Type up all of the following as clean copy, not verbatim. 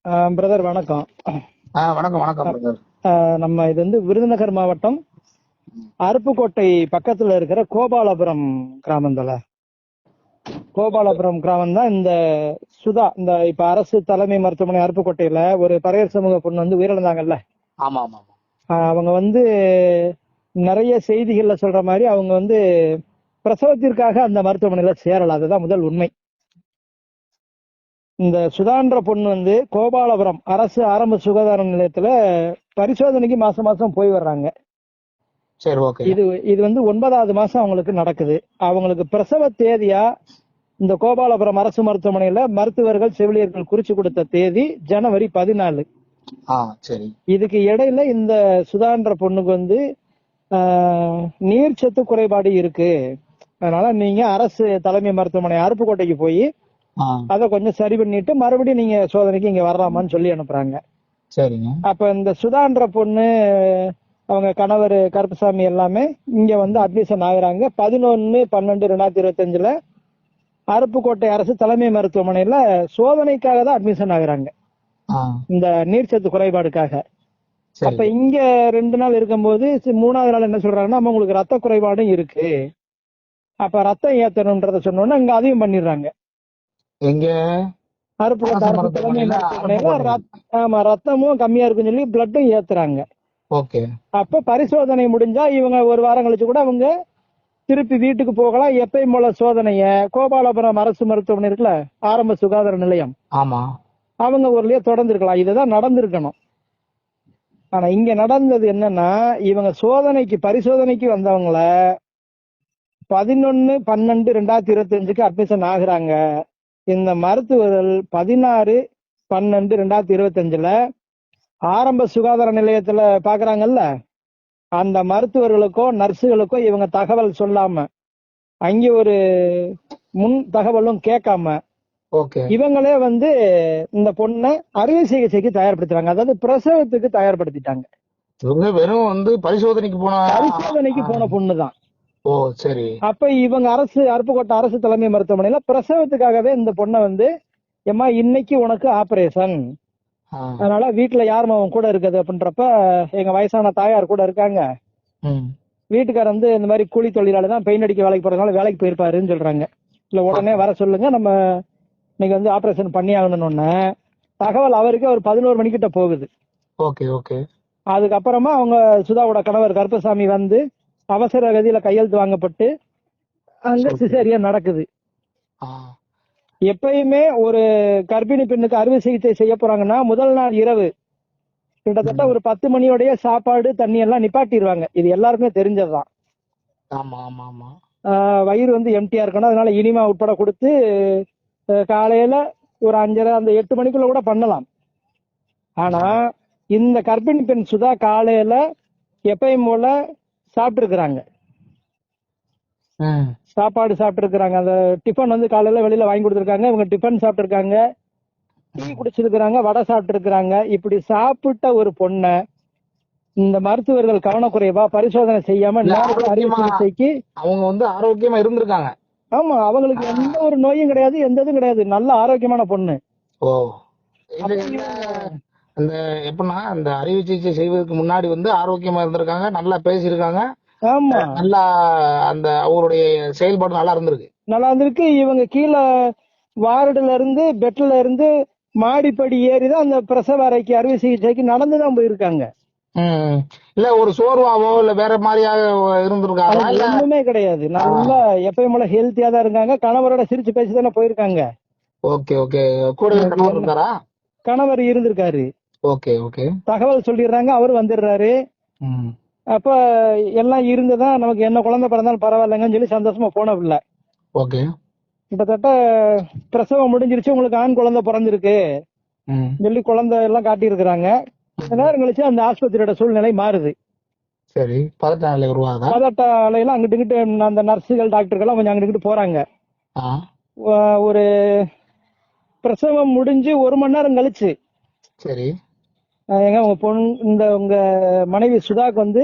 Brother வணக்கம். வணக்கம் வணக்கம் பிரதர். நம்ம இது வந்து விருதுநகர் மாவட்டம் அருப்புக்கோட்டை பக்கத்துல இருக்கிற கோபாலபுரம் கிராமந்தல. கோபாலபுரம் கிராமம் தான் இந்த சுதா, இந்த இப்ப அரசு தலைமை மருத்துவமனை அருப்புக்கோட்டையில ஒரு பறையர் சமூக பொண்ணு வந்து உயிரிழந்தாங்கல்ல. ஆமா ஆமா. அவங்க வந்து நிறைய செய்திகள்ல சொல்ற மாதிரி அவங்க வந்து பிரசவத்திற்காக அந்த மருத்துவமனையில சேரல. அதுதான் முதல் உண்மை. இந்த சுதான்ற பொண்ணு வந்து கோபாலபுரம் அரசு ஆரம்ப சுகாதார நிலையத்துல பரிசோதனைக்கு மாசம் மாசம் போய் வர்றாங்க. சரி, ஓகே. இது வந்து 9வது மாசம் அவங்களுக்கு நடக்குது. அவங்களுக்கு பிரசவ தேதியா இந்த கோபாலபுரம் அரசு மருத்துவமனையில மருத்துவர்கள் செவிலியர்கள் குறிச்சு கொடுத்த தேதி ஜனவரி 14. சரி. இதுக்கு இடையில இந்த சுதான்ற பொண்ணுக்கு வந்து நீர்ச்சத்து குறைபாடு இருக்கு, அதனால நீங்க அரசு தலைமை மருத்துவமனை அருப்புக்கோட்டைக்கு போய் அத கொஞ்சம் சரி பண்ணிட்டு மறுபடியும் நீங்க சோதனைக்கு இங்க வரலாமான்னு சொல்லி அனுப்புறாங்க. சரிங்க. அப்ப இந்த சுதான்ற பொண்ணு அவங்க கணவர் கருப்பசாமி எல்லாமே இங்க வந்து அட்மிஷன் ஆகுறாங்க. 11/12/2025 அருப்புக்கோட்டை அரசு தலைமை மருத்துவமனையில சோதனைக்காக தான் அட்மிஷன் ஆகுறாங்க, இந்த நீர்ச்சத்து குறைபாடுக்காக. அப்ப இங்க 2 நாள் இருக்கும்போது 3வது நாள் என்ன சொல்றாங்கன்னா, உங்களுக்கு ரத்த குறைபாடும் இருக்கு, அப்ப ரத்தம் ஏத்தணும்ன்றத சொன்னோன்னா இங்க அதையும் பண்ணிடுறாங்க. எங்க அருப்புக்கோட்டை அரசு தலைமை மருத்துவமனையில ஆமா ரத்தமும் கம்மியா இருக்குன்னு சொல்லி பிளட்டும் ஏத்துறாங்க. ஓகே. அப்ப பரிசோதனை முடிஞ்சா இவங்க ஒரு வாரம் கழிச்சு கூட அவங்க திருப்பி வீட்டுக்கு போகலாம். எப்பயும் போல சோதனைய கோபாலபுரம் அரசு மருத்துவமனை இருக்குல்ல, ஆரம்ப சுகாதார நிலையம், ஆமா, அவங்க ஊர்லயே தொடர்ந்து இருக்கலாம். இதுதான் நடந்திருக்கணும். ஆனா இங்க நடந்தது என்னன்னா, இவங்க பரிசோதனைக்கு வந்தவங்கள 11/12/2025 அட்மிஷன் ஆகுறாங்க. இந்த மருத்துவர்கள் 16/12/2025 ஆரம்ப சுகாதார நிலையத்துல பாக்குறாங்கல்ல, அந்த மருத்துவர்களுக்கோ நர்ஸுகளுக்கோ இவங்க தகவல் சொல்லாம, அங்க ஒரு முன் தகவலும் கேட்காம இவங்களே வந்து இந்த பொண்ணை அறுவை சிகிச்சைக்கு தயார்படுத்துறாங்க. அதாவது பிரசவத்துக்கு தயார்படுத்திட்டாங்க. வெறும் வந்து பரிசோதனைக்கு போன பொண்ணுதான். ஓ சரி. அப்ப இவங்க அருப்புக்கோட்டை அரசு தலைமை மருத்துவமனையில பிரசவத்துக்காகவே இந்த பொண்ணை வந்து, எம்மா இன்னைக்கு உனக்கு ஆபரேஷன், அதனால வீட்டுல யாரும் அவன் கூட இருக்குது அப்படின்றப்ப எங்க வயசான தாயார் கூட இருக்காங்க, வீட்டுக்காரர் வந்து இந்த மாதிரி கூலி தொழிலாளர் தான், பெயிண்ட் அடிக்க வேலைக்கு போறதுனால வேலைக்கு போயிருப்பாருன்னு சொல்றாங்க. இல்ல உடனே வர சொல்லுங்க, நம்ம இன்னைக்கு வந்து ஆபரேஷன் பண்ணி ஆகணும்னு தகவல் அவருக்கு ஒரு 11 மணிக்கிட்ட போகுது. Okay okay. அதுக்கப்புறமா அவங்க சுதாவோட கணவர் கருப்பசாமி வந்து அவசர கதியில கையெழுத்து வாங்கப்பட்டு அங்க சிசேரியன் நடக்குது. எப்பயுமே ஒரு கர்ப்பிணி பெண்ணுக்கு அறுவை சிகிச்சை செய்ய போறாங்கன்னா முதல் நாள் இரவு கிட்டத்தட்ட ஒரு 10 மணியோடய சாப்பாடு தண்ணி எல்லாம் நிப்பாட்டிடுவாங்க. இது எல்லாருக்குமே தெரிஞ்சதுதான். வயிறு வந்து எம்டியா இருக்கணும், அதனால இனிமா உட்பட கொடுத்து காலையில ஒரு 5:30 அந்த 8 மணிக்குள்ள கூட பண்ணலாம். ஆனா இந்த கர்ப்பிணி பெண் சுதா காலையில எப்பயும் போல சாப்பிட்டு இருக்கிறாங்க, சாப்பாடு சாப்பிட்டு இருக்கிறாங்க. அந்த டிஃபன் வந்து காலையில வெளியில வாங்கி கொடுத்துருக்காங்க, இவங்க டிஃபன் சாப்பிட்டு இருக்காங்க, டீ குடிச்சிருக்கிறாங்க, வடை சாப்பிட்டு இருக்கிறாங்க. இப்படி சாப்பிட்ட ஒரு பொண்ணை இந்த மருத்துவர்கள் கவனக்குறைவா பரிசோதனை செய்யாம அறுவை சிகிச்சைக்கு அவங்க வந்து ஆரோக்கியமா இருந்திருக்காங்க. ஆமா, அவங்களுக்கு எந்த ஒரு நோயும் கிடையாது, எந்த இதுவும் கிடையாது, நல்ல ஆரோக்கியமான பொண்ணு. அந்த எப்படின்னா அந்த அறுவை சிகிச்சை செய்வதற்கு முன்னாடி வந்து ஆரோக்கியமா இருந்திருக்காங்க, நல்லா பேசியிருக்காங்க. ஆமா, நல்லா அந்த அவருடைய செயல்பாடு நல்லா இருந்திருக்கு. இவங்க கீழே வார்டுல இருந்து பெட்ல இருந்து மாடிப்படி ஏறிதான் அந்த பிரசவ அறைக்கு அறுவை சிகிச்சைக்கு நடந்துதான் போயிருக்காங்க. இல்ல ஒரு சோர்வாவோ இல்ல வேற மாதிரியாக இருந்திருக்காங்க, ஒண்ணுமே கிடையாது. நல்லா எப்பயும் போல ஹெல்த்தியா தான் இருக்காங்க. கணவரோட சிரிச்சு பேசிதானே போயிருக்காங்க. Okay okay. கூட கணவர் இருந்தாரா? கணவர் இருந்திருக்காரு. Okay okay. தகவல் சொல்லிடுறாங்க, அவரு வந்துடுறாரு. அப்ப எல்லாம் இருந்துதான் நமக்கு என்ன குழந்தை பிறந்தாலும் பரவாயில்லைங்கன்னு சொல்லி சந்தோஷமா போனவில்லை. ஓகே. கிட்டத்தட்ட பிரசவம் முடிஞ்சிருச்சு, உங்களுக்கு ஆண் குழந்தை பிறந்திருக்கு சொல்லி குழந்தை எல்லாம் காட்டி இருக்கிறாங்க. நேரம் கழிச்சு அந்த ஆஸ்பத்திரியோட சூழ்நிலை மாறுது. சரி, பதட்ட நிலை உருவாகுது. பதட்ட நிலையில அங்கிட்டு அந்த நர்ஸுகள் டாக்டர்கள் கொஞ்சம் அங்கிட்டு போறாங்க. ஒரு பிரசவம் முடிஞ்சு 1 மணி நேரம் கழிச்சு, சரி, எங்க உங்க பொண்ணு உங்க மனைவி சுதாக்கு வந்து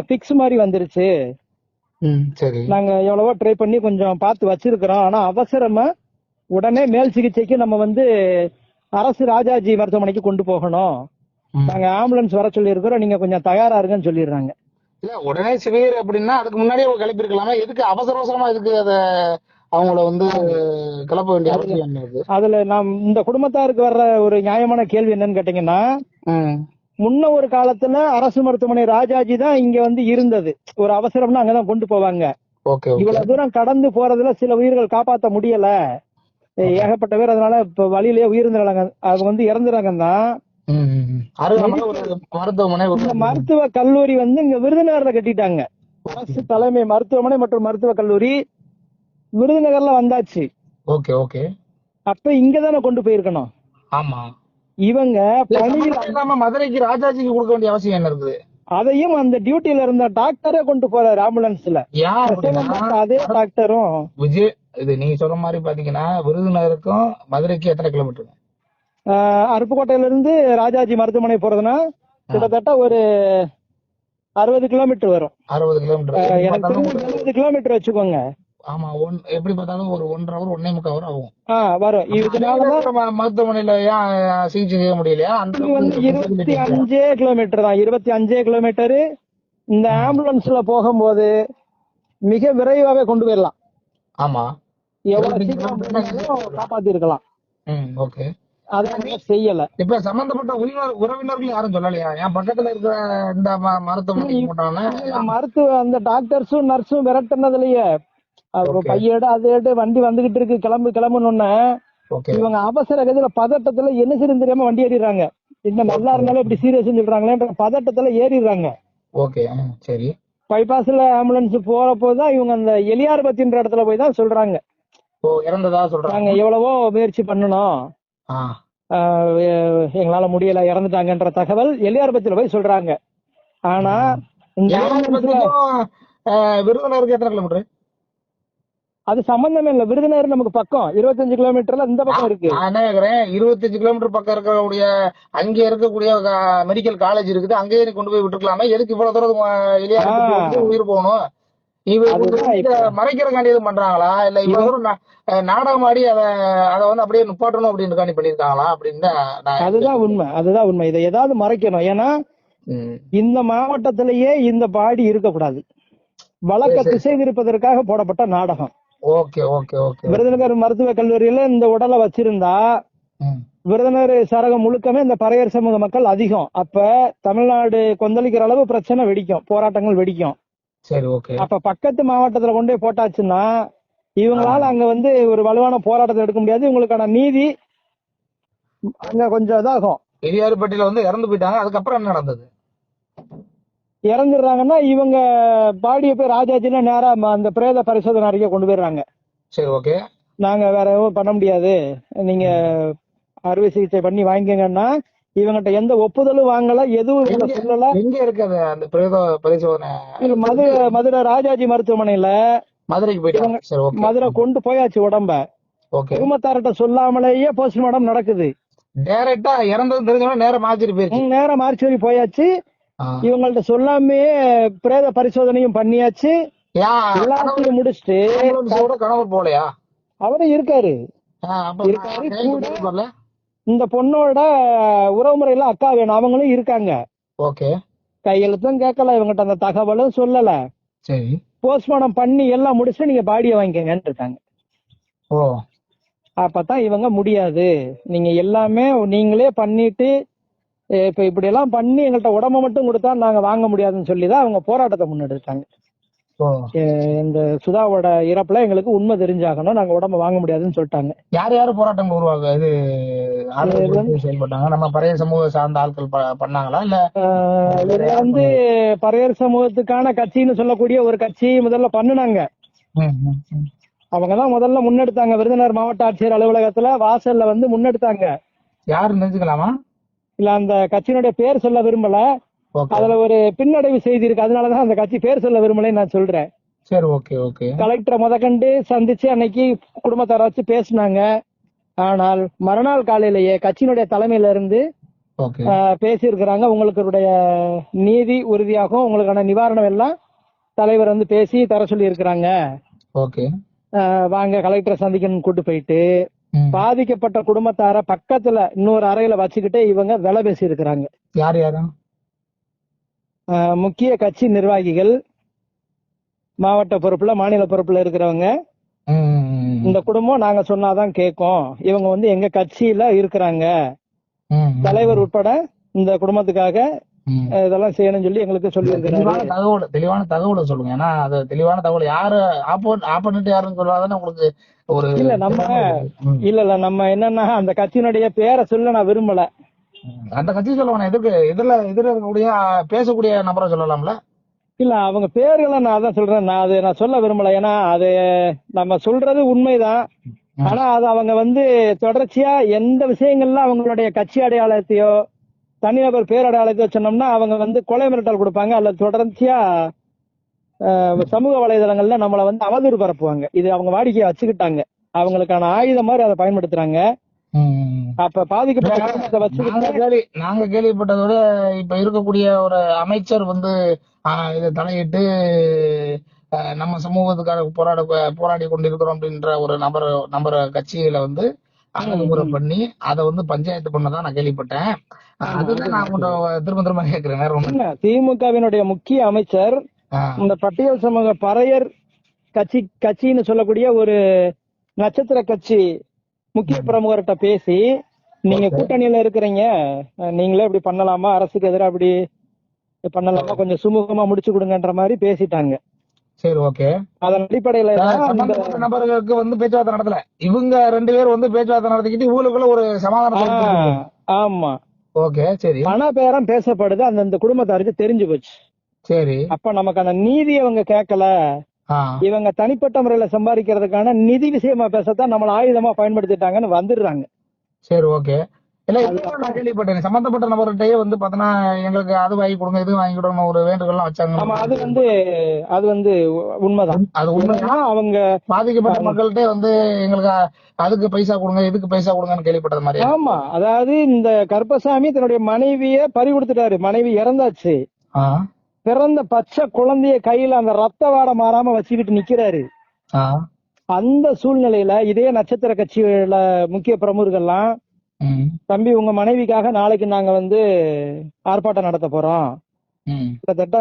பிக்ஸ் மாதிரி வந்துருச்சு, சரி, நாங்க எவ்வளவோ ட்ரை பண்ணி கொஞ்சம் பார்த்து வச்சிருக்கிறோம், ஆனா அவசரமா உடனே மேல் சிகிச்சைக்கு நம்ம வந்து அரசு ராஜாஜி மருத்துவமனைக்கு கொண்டு போகணும், நாங்க ஆம்புலன்ஸ் வர சொல்லி இருக்கிறோம், நீங்க கொஞ்சம் தயாரா இருங்கன்னு சொல்லிடுறாங்க. இல்ல உடனே சிவியர் அப்படின்னா அதுக்கு முன்னாடியே கிளப்பி இருக்கலாமா? எதுக்கு அவசர அவசரமா எதுக்கு அத அவங்கள வந்து கிளப்ப வேண்டிய அவசியம் என்ன இருக்கு? அதுல நாம் இந்த குடும்பத்தாருக்கு வர்ற ஒரு நியாயமான கேள்வி என்னன்னு கேட்டீங்கன்னா, முன்ன ஒரு காலத்துல அரசு மருத்துவமனை ராஜாஜி தான் இங்க வந்து இருந்தது. ஒரு அவசரம்னா அங்கதான் கொண்டு போவாங்க. இவ்வளவு தூரம் கடந்து போறதுல சில உயிர்கள் காப்பாற்ற முடியல, ஏகப்பட்ட பேர் அதனால இப்ப வழியிலேயே உயிரிழந்தாங்க, அவங்க வந்து இறந்துறாங்க தான். மருத்துவ கல்லூரி வந்து இங்க விருதுநகர்ல கட்டிட்டாங்க. அரசு தலைமை மருத்துவமனை மற்றும் மருத்துவ கல்லூரி விருதுநகர்ல வந்தாச்சு. அப்ப இங்கதானே கொண்டு போயிருக்கணும். ஆமா, இவங்க மதுரைக்கு ராஜாஜிக்கு கொடுக்க வேண்டிய அவசியம் என்ன இருக்குது? அதையும் அந்த டியூட்டில இருந்த டாக்டரே கொண்டு போறாரு ஆம்புலன்ஸ்ல. அதே டாக்டரும் விஜய், இது நீங்க சொல்ற மாதிரி பாத்தீங்கன்னா விருதுநகருக்கும் மதுரைக்கு எத்தனை கிலோமீட்டர்? அருப்புக்கோட்டையில இருந்து ராஜாஜி மருத்துவமனை போறதுன்னா கிட்டத்தட்ட ஒரு 60 கிலோமீட்டர் வரும். 60 கிலோமீட்டர், எனக்கு 70 கிலோமீட்டர் வச்சுக்கோங்க. ஆமா, எப்படி பார்த்தாலும் ஒரு 1.5 hour 1.25 hour ஆகும் வரும். இதனாலதான் மருத்துவமனையில ஏன் சிகிச்சை செய்ய முடியலையா? அந்த 25 கிலோமீட்டர் தான், 25 கிலோமீட்டர். இந்த ஆம்புலன்ஸ்ல போகும்போது மிக விரைவாக கொண்டு போயிடலாம். ஆமா, எவ்வளவு காப்பாத்தி இருக்கலாம். ஓகே, அத செய்யல. இப்ப சம்பந்தப்பட்ட உறவினர்கள் யாரும் சொல்லலையா? என் பக்கத்துல இருக்கிற இந்த மருத்துவ அந்த டாக்டர்ஸும் நர்ஸும் விரட்டினதுலயே பையடு அது வண்டி வந்துகிட்டு இருக்கு, கிளம்புன்னு இவங்க அவசர கதியில பதட்டத்துல என்ன செய்யும் தெரியாம வண்டி ஏறிடுறாங்க. இன்னும் நல்லா இருந்தாலும் இப்படி சீரியஸ் சொல்றாங்களேன்ற பதட்டத்துல ஏறிடுறாங்க. சரி, பைபாஸ்ல ஆம்புலன்ஸ் போறப்போதான் இவங்க அந்த எலியார்பத்தின்ற இடத்துல போய் தான் சொல்றாங்க இறந்ததா சொல்றாங்க. எவ்வளவோ முயற்சி பண்ணணும், எங்களால முடியல, இறந்துட்டாங்கன்ற தகவல் எலியார்பத்தில போய் சொல்றாங்க. ஆனா விருதுநகருக்கு எத்தனை கிலோமீட்டர்? அது சம்பந்தமே இல்ல. விருதுநகர் நமக்கு பக்கம் 25 கிலோமீட்டர்ல இந்த பக்கம் இருக்கு. 25 கிலோமீட்டர் பக்கம் இருக்கக்கூடிய அங்க இருக்கக்கூடிய மெடிக்கல் காலேஜ் இருக்குது, அங்கேயே கொண்டு போய் விட்டுருக்கலாமே. எதுக்கு இவ்வளவு தூரம் உயிர் போகணும்? மறைக்கிறக்காண்டி எதுவும் பண்றாங்களா? இல்ல இவ்வளவு தூரம் நாடகம் ஆடி அதை வந்து அப்படியே நுப்பாட்டணும் அப்படின்னு பண்ணிருக்காங்களா அப்படின்னு? அதுதான் உண்மை. இதை ஏதாவது மறைக்கணும். ஏன்னா இந்த மாவட்டத்திலேயே இந்த பாடி இருக்கக்கூடாது. வழக்க திசை திருப்பதற்காக போடப்பட்ட நாடகம். விருதுநகர் மருத்துவ கல்லூரியில இந்த உடலை வச்சிருந்தா விருதுநகர் சரகம் முழுக்கமே இந்த பறையர் சமூக மக்கள் அதிகம். அப்ப தமிழ்நாடு கொந்தளிக்கிற அளவு பிரச்சனை வெடிக்கும், போராட்டங்கள் வெடிக்கும். அப்ப பக்கத்து மாவட்டத்துல கொண்டே போட்டாச்சுன்னா இவங்களால அங்க வந்து ஒரு வலுவான போராட்டத்தை எடுக்க முடியாது. இவங்களுக்கான நீதி அங்க கொஞ்சம் இதாகும். பெரியார்பட்டியில வந்து இறந்து போயிட்டாங்க, அதுக்கப்புறம் என்ன நடந்தது? இறந்துடுறாங்கன்னா இவங்க பாடிய போய் ராஜாஜில நேரா அந்த பிரேத பரிசோதனை அறிக்கை கொண்டு போயிடுறாங்க. நாங்க வேற எதுவும் பண்ண முடியாது, நீங்க அறுவை சிகிச்சை பண்ணி வாங்கிக்கங்கன்னா இவங்கிட்ட எந்த ஒப்புதலும் வாங்கல, எதுவும் சொல்லல. எங்க இருக்காது அந்த பிரேத பரிசோதனை? மதுரை ராஜாஜி மருத்துவமனையில மதுரைக்கு போயிட்டாங்க. மதுரை கொண்டு போயாச்சு உடம்ப. குடும்பத்தார்கிட்ட சொல்லாமலேயே போஸ்ட்மார்டம் நடக்குது. டைரக்டா இறந்தது தெரிஞ்சவங்க நேரம் மார்ச்சுவரி போயாச்சு. இவங்கள்ட்ட சொல்லாமே பிரேத பரிசோதனையும் பண்ணியாச்சு. எல்லாத்தையும் முடிச்சுட்டு கணவர் போலையா? அவரும் இருக்காரு. இந்த பொண்ணோட உறவுமுறையில அக்கா வேணும், அவங்களும் இருக்காங்க. கையெழுத்தும் கேட்கல, இவங்கிட்ட அந்த தகவலும் சொல்லல. போஸ்ட்மார்டம் பண்ணி எல்லாம் முடிச்சுட்டு நீங்க பாடியை வாங்கிக்கங்கன்னு இருக்காங்க. அப்பதான் இவங்க முடியாது, நீங்க எல்லாமே நீங்களே பண்ணிட்டு இப்ப இப்படி எல்லாம் பண்ணி எங்கள்கிட்ட உடம்ப மட்டும் கொடுத்தா நாங்க வாங்க முடியாதுன்னு சொல்லிதான் அவங்க போராட்டத்தை முன்னெடுத்தாங்க. இந்த சுதாவோட இறப்புல எங்களுக்கு உண்மை தெரிஞ்சாகணும், நாங்க உடம்ப வாங்க முடியாதுன்னு சொல்லிட்டாங்க. யாரு போராட்டம் உருவாங்க இது செயல்பட்டாங்க? நம்ம பறையர் சமூக சார்ந்த ஆட்கள் பண்ணாங்களா? இல்ல இதுல வந்து பறையர் சமூகத்துக்கான கட்சின்னு சொல்லக்கூடிய ஒரு கட்சி முதல்ல பண்ணுனாங்க. அவங்கதான் முதல்ல முன்னெடுத்தாங்க. விருதுநகர் மாவட்ட ஆட்சியர் அலுவலகத்துல வாசல்ல வந்து முன்னெடுத்தாங்க. யாருன்னு தெரிஞ்சுக்கலாமா? இல்ல அந்த கட்சியினுடைய பேர் சொல்ல விரும்பல, அதுல ஒரு பின்னடைவு செய்தி இருக்கு, அதனாலதான் அந்த கட்சி பேர் சொல்ல விரும்பலன்னு நான் சொல்றேன். கலெக்டரை முதற்கண்டு சந்திச்சு அன்னைக்கு குடும்பத்தார வச்சு பேசினாங்க. ஆனால் மறுநாள் காலையிலேயே கட்சியினுடைய தலைமையில இருந்து பேசியிருக்கிறாங்க, உங்களுடைய நீதி உறுதியாகும், உங்களுக்கான நிவாரணம் எல்லாம் தலைவர் வந்து பேசி தர சொல்லி இருக்கிறாங்க, வாங்க கலெக்டரை சந்திக்கணும்னு கூட்டு போயிட்டு பாதிக்கப்பட்ட குடும்பத்தார பக்கத்துல இன்னொரு அறையில வச்சுக்கிட்டே இவங்க விலை பேசி இருக்கிறாங்க. யார் யாரும்? முக்கிய கட்சி நிர்வாகிகள், மாவட்ட பொறுப்புல மாநில பொறுப்புல இருக்கிறவங்க. இந்த குடும்பம் நாங்க சொன்னாதான் கேட்கும், இவங்க வந்து எங்க கட்சியில இருக்கிறாங்க, தலைவர் உட்பட இந்த குடும்பத்துக்காக இதெல்லாம் செய்யணும்னு சொல்லி எங்களுக்கு சொல்லி தெளிவான தகவலை சொல்லுங்க. ஏன்னா அது தெளிவான தகவல். யாரு ஆப்போனன்ட் யாருன்னு சொல்லாதானே உங்களுக்கு ஒரு இல்ல நம்ம என்னன்னா அந்த கட்சியினுடைய பேரை சொல்ல நான் விரும்பல. அந்த கட்சி சொல்லுவாங்க. எதுக்கு இதுல இருக்கக்கூடிய பேசக்கூடிய நபரை சொல்லலாம்ல? இல்ல அவங்க பேர்களை நான் அதான் சொல்றேன். நான் சொல்ல விரும்பல. ஏன்னா அது நம்ம சொல்றது உண்மைதான். ஆனா அது அவங்க வந்து தொடர்ச்சியா எந்த விஷயங்கள்ல அவங்களுடைய கட்சி அடையாளத்தையோ தனிநபர் பேரடையாளத்தையோ சொன்னோம்னா அவங்க வந்து கொலை மிரட்டல் கொடுப்பாங்க. அல்லது தொடர்ச்சியா சமூக வலைதளங்கள்ல நம்மளை வந்து அவதூறு பரப்புவாங்க. இது அவங்க வாடிக்கையை வச்சுக்கிட்டாங்க. அவங்களுக்கான ஆயுதம் மாதிரி அதை பயன்படுத்துறாங்க. அப்ப பாதிக்கப்பட்ட நாங்க கேள்விப்பட்டதோட இப்ப இருக்கக்கூடிய ஒரு அமைச்சர் வந்து இதை தலையிட்டு நம்ம சமூகத்துக்காக போராடி கொண்டிருக்கிறோம் அப்படின்ற ஒரு நபர் கட்சியில வந்து அணுகுமுறை பண்ணி அதை வந்து பஞ்சாயத்து பண்ணதான் நான் கேள்விப்பட்டேன். அதுதான் நான் திரும்ப கேட்கிறேன். வேற ஒண்ணு. திமுகவினுடைய முக்கிய அமைச்சர் இந்த பட்டியல் சமூக பறையர் கட்சின்னு சொல்லக்கூடிய ஒரு நட்சத்திர கட்சி முக்கிய பிரமுகர்கிட்ட பேசி, நீங்க கூட்டணியில இருக்கிறீங்க, நீங்களே இப்படி பண்ணலாமா, அரசுக்கு எதிராக அப்படி பண்ணலாமா, கொஞ்சம் சுமூகமா முடிச்சு கொடுங்கன்ற மாதிரி பேசிட்டாங்க. சரி, ஓகே. அதன் அடிப்படையில நபர்களுக்கு வந்து பேச்சுவார்த்தை நடத்தல. இவங்க 2 பேரும் வந்து பேச்சுவார்த்தை நடத்திக்கிட்டு ஊருக்குள்ள ஒரு சமாதானம். ஆமா, ஓகே, சரி. பண பேரம் பேசப்படுது. அந்த குடும்பத்தாருக்கு தெரிஞ்சு போச்சு. சரி. அப்ப நமக்கான நீதி அவங்க கேட்கல, இவங்க தனிப்பட்ட முறையில சம்பாதிக்கிறதுக்கான நிதி விஷயமா பேசத்தான் நம்மள ஆயுதமா பயன்படுத்திட்டாங்கன்னு வந்துடுறாங்க. சரி, ஓகே. இல்ல நான் கேள்விப்பட்டேன், சம்பந்தப்பட்ட நபர்கிட்டயே வந்து பாத்தீங்கன்னா எங்களுக்கு அது வாங்கி கொடுங்க இது வாங்கி கொடுங்க ஒரு வேண்டுகோள்லாம் வச்சாங்க. அது வந்து உண்மைதான். அது உண்மைதான். அவங்க பாதிக்கப்பட்ட மக்கள்கிட்ட வந்து எங்களுக்கு அதுக்கு பைசா கொடுங்க இதுக்கு பைசா கொடுங்கன்னு கேள்விப்பட்டது மாதிரி. ஆமா, அதாவது இந்த கருப்பசாமி தன்னுடைய மனைவிய பறி கொடுத்துட்டாரு. மனைவி இறந்தாச்சு. பிறந்த பச்சை குழந்தைய கையில அந்த ரத்த வாடை மாறாம வச்சுக்கிட்டு நிக்கிறாரு. அந்த சூழ்நிலையில இதே நட்சத்திர கட்சியில முக்கிய பிரமுகர்கள்லாம், தம்பி உங்க மனைவிக்காக நாளைக்கு நாங்க வந்து ஆர்ப்பாட்டம் நடத்த போறோம், கிட்டத்தட்ட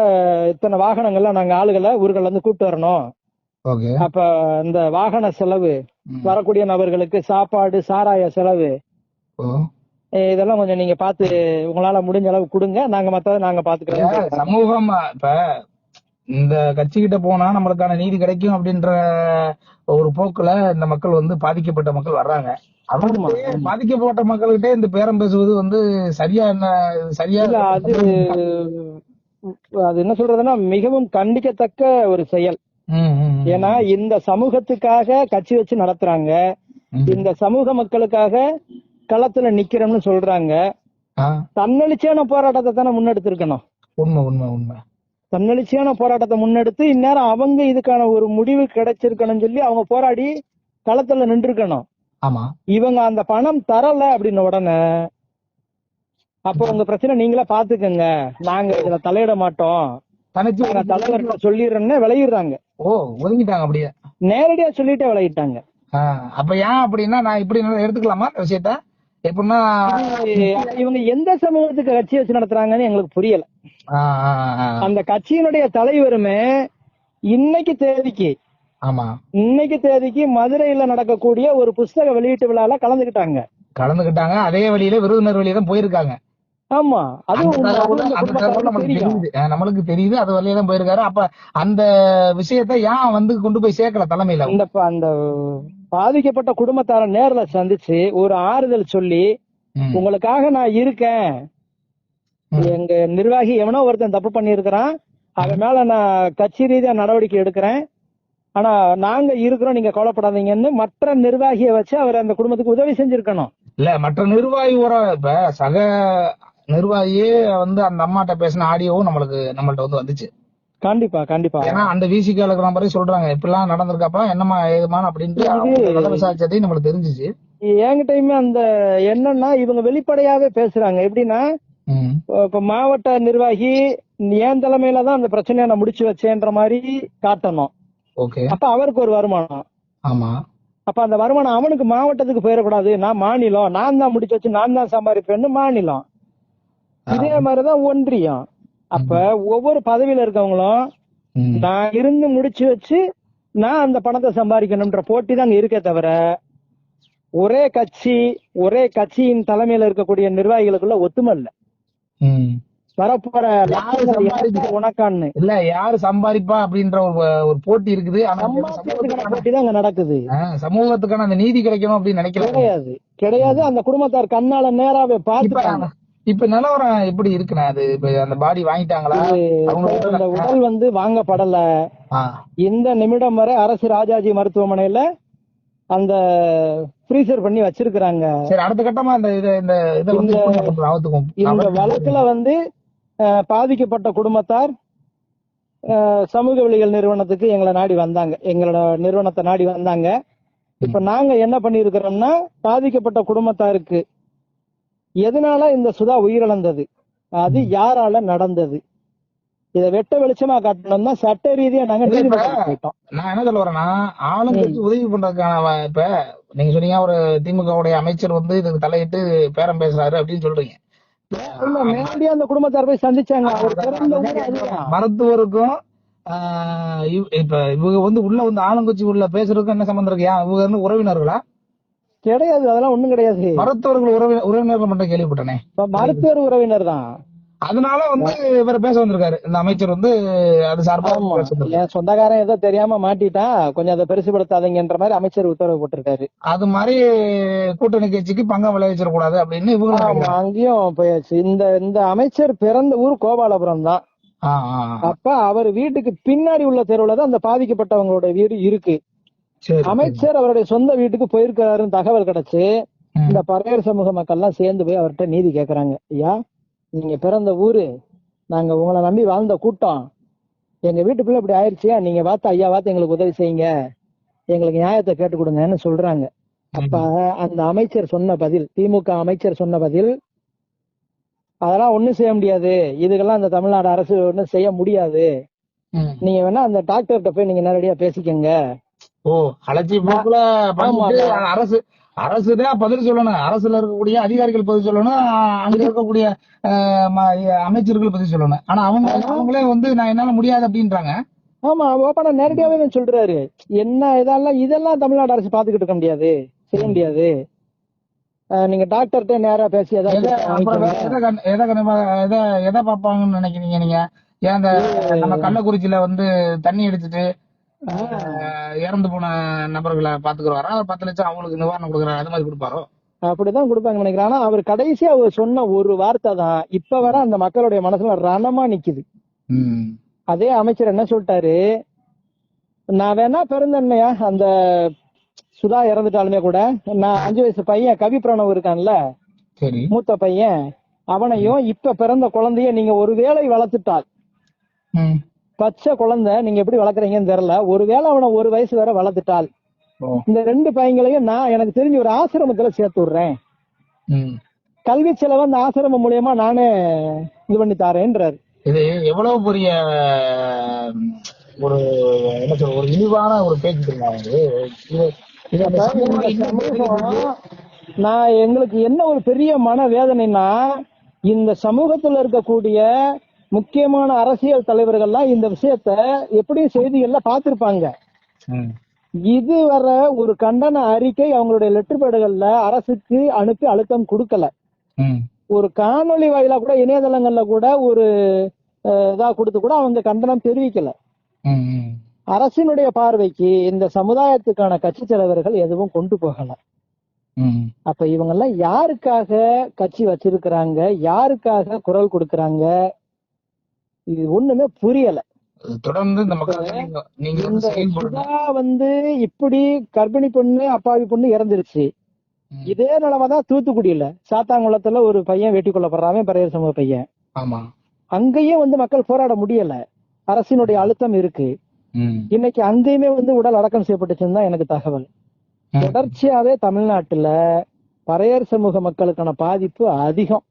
இத்தனை வாகனங்கள்லாம் நாங்க ஆளுகளை ஊர்கள்ல இருந்து கூப்பிட்டு வரணும், அப்ப இந்த வாகன செலவு, வரக்கூடிய நபர்களுக்கு சாப்பாடு சாராய செலவு, இதெல்லாம் கொஞ்சம் நீங்க பாத்து உங்களால முடிஞ்ச அளவு கொடுங்க, நாங்க மத்தத நாங்க பாத்துக்கிறோம். சமூகம் இப்ப இந்த கட்சி கிட்ட போனா நம்மளுக்கான நீதி கிடைக்கும் அப்படின்ற ஒரு போக்குல இந்த மக்கள் வந்து பாதிக்கப்பட்ட மக்கள் வர்றாங்க. பாதிக்கப்பட்ட மக்கள்கிட்ட இந்த பேரம் பேசுவது வந்து சரியா அது என்ன சொல்றதுன்னா மிகவும் கண்டிக்கத்தக்க ஒரு செயல். ஏன்னா இந்த சமூகத்துக்காக கட்சி வச்சு நடத்துறாங்க, இந்த சமூக மக்களுக்காக களத்துல நிக்கிறோம்னு சொல்றாங்க. தன்னெழுச்சியான போராட்டத்தை தானே முன்னெடுத்திருக்கணும். உண்மை. தன்னெழுச்சியான போராட்டத்தை முன்னெடுத்து இந்நேரம் அவங்க இதுக்கான ஒரு முடிவு கிடைச்சிருக்கணும் சொல்லி அவங்க போராடி களத்துல நின்றுக்கணும். இவங்க அந்த பணம் தரல அப்படின்னு உடனே அப்ப உங்க பிரச்சனை நீங்களே பாத்துக்கங்க, நாங்க இதுல தலையிட மாட்டோம், தலைவர்கிட்ட சொல்லிடுறேன்னு விளையிடுறாங்க. ஒதுங்கிட்டாங்க. அப்படியே நேரடியா சொல்லிட்டே விளையிட்டாங்க. அப்ப ஏன் அப்படின்னா நான் இப்படி எடுத்துக்கலாமா விஷயத்த? எப்படின்னா இவங்க எந்த சமூகத்துக்கு கட்சி வச்சு நடத்துறாங்கன்னு எங்களுக்கு புரியல. அந்த கட்சியினுடைய தலைவருமே இன்னைக்கு தேதிக்கு மதுரையில நடக்கக்கூடிய ஒரு புஸ்தக வெளியீட்டு விழால கலந்துகிட்டாங்க. அதே வழியில விருதுநர் வழியில தான் போயிருக்காங்க. ஆமா, நம்மளுக்கு தெரியுது, அது வழியில தான் போயிருக்காரு. அப்ப அந்த விஷயத்த ஏன் வந்து கொண்டு போய் சேர்க்கல தலைமையில? அந்த பாதிக்கப்பட்ட குடும்பத்தார நேர்ல சந்திச்சு ஒரு ஆறுதல் சொல்லி, உங்களுக்காக நான் இருக்கேன், எங்க நிர்வாகி எவனோ ஒருத்தன் தப்பு பண்ணிருக்கிறான், அவன் மேல நான் கட்சி ரீதியா நடவடிக்கை எடுக்கிறேன், ஆனா நாங்க இருக்கிறோம், நீங்க கவலைப்படாதீங்கன்னு மற்ற நிர்வாகியை வச்சு அவர் அந்த குடும்பத்துக்கு உதவி செஞ்சிருக்கணும். இல்ல மற்ற நிர்வாகி இப்ப சக நிர்வாகியே வந்து அந்த அம்மாட்ட பேசின ஆடியோவும் நம்மள்ட்ட வந்து வந்துச்சு. கண்டிப்பா. ஏன்னா அந்த விசிகால இருக்கிற மாதிரி சொல்றாங்க, இப்பெல்லாம் நடந்திருக்காப்பா என்னமா ஏதுமான அப்படின்ட்டு விசாரிச்சதே நம்மளுக்கு தெரிஞ்சிச்சு. என்கிட்டயுமே அந்த என்னன்னா இவங்க வெளிப்படையாவே பேசுறாங்க. எப்படின்னா இப்ப மாவட்ட நிர்வாகி என் தலைமையில தான் அந்த பிரச்சனையை நான் முடிச்சு வச்சேன்ற மாதிரி காட்டணும். அப்ப அவருக்கு ஒரு வருமானம். அப்ப அந்த வருமானம் அவனுக்கு மாவட்டத்துக்கு போயிடக்கூடாது, நான் மாநிலம், நான் தான் முடிச்சு வச்சு நான் தான் சம்பாதிப்பேன்னு மாநிலம். இதே மாதிரிதான் ஒன்றியம். அப்ப ஒவ்வொரு பதவியில இருக்கவங்களும் நான் இருந்து முடிச்சு வச்சு நான் அந்த பணத்தை சம்பாதிக்கணும்ன்ற போட்டி தான் அங்க இருக்கே தவிர ஒரே கட்சியின் தலைமையில இருக்கக்கூடிய நிர்வாகிகளுக்குள்ள ஒத்துமை இல்ல. வரப்போற உனக்கான்னு இல்ல யாரு சம்பாதிப்பா அப்படின்ற ஒரு போட்டி இருக்குது. போட்டி தான் அங்க நடக்குது. சமூகத்துக்கான அந்த நீதி கிடைக்கணும் அப்படின்னு நினைக்கிறேன். கிடையாது. அந்த குடும்பத்தார் கண்ணால நேராவே பாத்துட்டாங்க. இப்ப நிலவரம் எப்படி இருக்குண்ணா? அது இப்ப அந்த பாடி வாங்கிட்டாங்களா? அந்த உடல் வந்து வாங்கப்படல. இந்த நிமிடம் வரை அரசு ராஜாஜி மருத்துவமனையில அந்த ஃப்ரீசர் பண்ணி வச்சிருக்காங்க. சரி, அடுத்த கட்டமா இந்த வழக்குல வந்து பாதிக்கப்பட்ட குடும்பத்தார் சமூக விழிகள் நிறுவனத்துக்கு எங்களை நாடி வந்தாங்க, எங்களோட நிறுவனத்தை நாடி வந்தாங்க. இப்ப நாங்க என்ன பண்ணிருக்கிறோம்னா, பாதிக்கப்பட்ட குடும்பத்தாருக்கு எதனால இந்த சுதா உயிரிழந்தது, அது யாரால நடந்தது, இதை வெட்ட வெளிச்சமா காட்டணும்னா சட்ட ரீதியா நாங்க போயிட்டோம். நான் என்ன சொல்ல வரேன்னா, ஆளுங்களுக்கு உதவி பண்றதுக்கான இப்ப நீங்க சொன்னீங்க ஒரு திமுகவுடைய அமைச்சர் வந்து இதுக்கு தலையிட்டு பேரம் பேசுறாரு அப்படின்னு சொல்றீங்க. நேரடியா அந்த குடும்பத்தார் போய் சந்திச்சாங்க. மருத்துவருக்கும் இப்ப இவங்க வந்து உள்ள வந்து ஆளுங்கட்சி உள்ள பேசுறதுக்கும் என்ன சம்பந்தம் இருக்கு? இவங்க வந்து உறவினர்களா? கிடையாது, அதெல்லாம் ஒண்ணும் கிடையாது. மருத்துவர்கள் உறவினர்கள் மட்டும் கேள்விப்பட்டனே. மருத்துவர் உறவினர் தான். அதனால வந்து இவரை பேச வந்திருக்காரு இந்த அமைச்சர் வந்து. அது சார்பா என் சொந்தக்காரன் ஏதோ தெரியாம மாட்டிட்டா கொஞ்சம் அதை பெருசுபடுத்தாதீங்கன்ற மாதிரி அமைச்சர் உத்தரவு போட்டிருக்காரு. அது மாதிரி கூட்டணி கட்சிக்கு பங்கம் விளைவிச்சிடக்கூடாது அப்படின்னு இவங்க அங்கேயும் போயாச்சு. இந்த அமைச்சர் பிறந்த ஊர் கோபாலபுரம் தான். அப்ப அவர் வீட்டுக்கு பின்னாடி உள்ள தெருவுல தான் அந்த பாதிக்கப்பட்டவங்களோட வீடு இருக்கு. அமைச்சர் அவருடைய சொந்த வீட்டுக்கு போயிருக்காருன்னு தகவல் கிடைச்சு இந்த பறையர் சமூக மக்கள் எல்லாம் சேர்ந்து போய் அவர்கிட்ட நீதி கேக்குறாங்க. ஐயா, நீங்க பிறந்த ஊரு, நாங்க உங்களை நம்பி வாழ்ந்த கூட்டம், எங்க வீட்டுக்குள்ள இப்படி ஆயிடுச்சியா, நீங்க பார்த்து ஐயா பார்த்து எங்களுக்கு உதவி செய்யுங்க, எங்களுக்கு நியாயத்தை கேட்டு கொடுங்கன்னு சொல்றாங்க. அப்ப அந்த அமைச்சர் சொன்ன பதில், திமுக அமைச்சர் சொன்ன பதில், அதெல்லாம் ஒண்ணும் செய்ய முடியாது, இதுக்கெல்லாம் அந்த தமிழ்நாடு அரசு ஒண்ணும் செய்ய முடியாது, நீங்க வேணா அந்த டாக்டர்கிட்ட போய் நீங்க நேரடியா பேசிக்கங்க. அரசு அரசுதான் பதில் சொல்லணும், அரசுல இருக்கக்கூடிய அதிகாரிகள் பதில் சொல்லணும், அங்க இருக்கக்கூடிய அமைச்சர்கள் பதில் சொல்லணும். ஆனா அவங்களே வந்து நான் என்னால முடியாது அப்படின்றாங்க. ஆமா, ஓப்பனா நேரடியாவே சொல்றாரு. என்ன இதெல்லாம் தமிழ்நாடு அரசு பாத்துக்கிட்டு இருக்க முடியாது, செய்ய முடியாது, நீங்க டாக்டர்கிட்ட நேரா பேசி எதை பாப்பாங்கன்னு நினைக்கிறீங்க நீங்க? ஏன் இந்த நம்ம கள்ளக்குறிச்சியில வந்து தண்ணி அடிச்சுட்டு இறந்து போன நபர்களை பாத்துக்குறாரா? 10 லட்சம் அவங்களுக்கு நிவாரணம் கொடுக்குறாரு, அது மாதிரி கொடுப்பாரோ? அப்படிதான் கொடுப்பாங்க நினைக்கிறேன். ஆனா அவர் கடைசியா அவர் சொன்ன ஒரு வார்த்தை தான் இப்ப வர அந்த மக்களுடைய மனசுல ரணமா நிக்குது. அதே அமைச்சர் என்ன சொல்லிட்டாரு, நான் வேணா பிறந்தன்னையா அந்த சுதா இறந்துட்டாலுமே கூட நான் 5 வயசு பையன் கவி பிரணவ் இருக்கான்ல, மூத்த பையன், அவனையும் இப்ப பிறந்த குழந்தைய நீங்க ஒருவேளை வளர்த்துட்டால், பச்சை குழந்தை நீங்க எப்படி வளர்க்குறீங்கன்னு தெரியல, ஒருவேளை அவனை 1 வயசு வரை வளர்த்துட்டால் இந்த 2 பையங்களையும் நான் எனக்கு தெரிஞ்ச ஒரு ஆசிரமத்துல சேர்த்து விடுறேன், கல்வி செலவு அந்த ஆசிரமம் மூலியமா நானே இது பண்ணி தாரேன்றாரு. இது எவ்வளவு பெரிய ஒரு என்ன சொல்ற ஒரு இழிவான ஒரு பேச்சு. நான் எங்களுக்கு என்ன ஒரு பெரிய மன வேதனைன்னா, இந்த சமூகத்துல இருக்கக்கூடிய முக்கியமான அரசியல் தலைவர்கள்லாம் இந்த விஷயத்த எப்படி செய்திகள்ல பாத்திருப்பாங்க. இது வர ஒரு கண்டன அறிக்கை அவங்களுடைய லெட்டர் பேடுகள்ல அரசுக்கு அனுப்பி அழுத்தம் கொடுக்கல. ஒரு காணொலி வாயிலா கூட இணையதளங்கள்ல கூட ஒரு இதா கொடுத்து கூட அவங்க கண்டனம் தெரிவிக்கல. அரசினுடைய பார்வைக்கு இந்த சமுதாயத்துக்கான கட்சி தலைவர்கள் எதுவும் கொண்டு போகல. அப்ப இவங்க எல்லாம் யாருக்காக கட்சி வச்சிருக்கிறாங்க, யாருக்காக குரல் கொடுக்கறாங்க, இது ஒண்ணுமே புரியல. தொடர்ந்து வந்து இப்படி கர்ப்பிணி பொண்ணு அப்பாவி பொண்ணு இறந்துருச்சு. இதே நிலைமைதான் தூத்துக்குடியில சாத்தாங்குளத்துல ஒரு பையன் வெட்டி கொல்லப்படுறான், பறையர் சமூக பையன். அங்கேயும் வந்து மக்கள் போராட முடியல, அரசினுடைய அழுத்தம் இருக்கு. இன்னைக்கு அங்கேயுமே வந்து உடல் அடக்கம் செய்யப்பட்டுச்சுன்னு தான் எனக்கு தகவல். தொடர்ச்சியாவே தமிழ்நாட்டுல பறையர் சமூக மக்களுக்கான பாதிப்பு அதிகம்.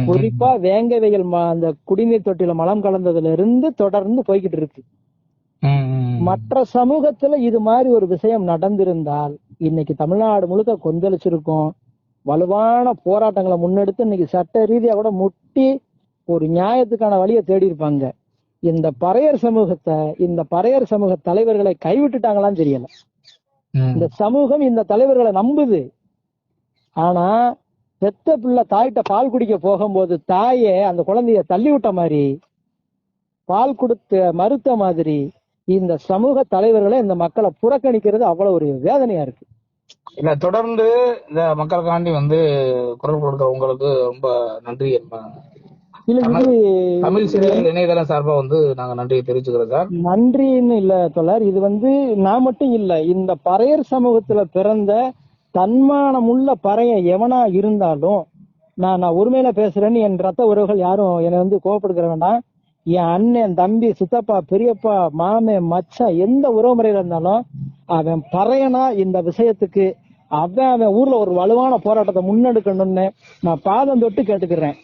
குறிப்பா வேங்கை வெயில் அந்த குடிநீர் தொட்டில மலம் கலந்ததுல இருந்து தொடர்ந்து போய்கிட்டு இருக்கு. மற்ற சமூகத்துல இது மாதிரி ஒரு விஷயம் நடந்திருந்தால் இன்னைக்கு தமிழ்நாடு முழுக்க கொந்தளிச்சிருக்கும். வலுவான போராட்டங்களை முன்னெடுத்து இன்னைக்கு சட்ட ரீதியா கூட முட்டி ஒரு நியாயத்துக்கான வழியை தேடி இருப்பாங்க. இந்த பறையர் சமூக தலைவர்களை கைவிட்டுட்டாங்களான்னு தெரியல. இந்த சமூகம் இந்த தலைவர்களை நம்புது. ஆனா பெத்த பிள்ளை தாயிட்ட பால் குடிக்க போகும்போது தாயே அந்த குழந்தைய தள்ளி விட்ட மாதிரி, பால் கொடுத்த மறுத்த மாதிரி இந்த சமூக தலைவர்களை இந்த மக்களை புறக்கணிக்கிறது அவ்வளவு ஒரு வேதனையா இருக்கு. இல்ல, தொடர்ந்து இந்த மக்களுக்காண்டி குரல் கொடுக்கிற உங்களுக்கு ரொம்ப நன்றி. தமிழ் சிறியல் இணையதளம் சார்பா நாங்க நன்றியை தெரிவிச்சுக்கிறோம் சார். நன்றின்னு இல்ல தோழர், இது நான் மட்டும் இல்ல, இந்த பறையர் சமூகத்துல பிறந்த தன்மானம் உள்ள பறையன் எவனா இருந்தாலும், நான் உரிமையில பேசுறேன்னு என் ரத்த உறவுகள் யாரும் என்னை கோவப்படுகிற வேண்டாம். என் அண்ணன், தம்பி, சித்தப்பா, பெரியப்பா, மாமே, மச்சான், எந்த உறவு முறையில இருந்தாலும் அவன் பறையனா இந்த விஷயத்துக்கு அவன் ஊர்ல ஒரு வலுவான போராட்டத்தை முன்னெடுக்கணும்னு நான் பாதம் தொட்டு கேட்டுக்கிறேன்.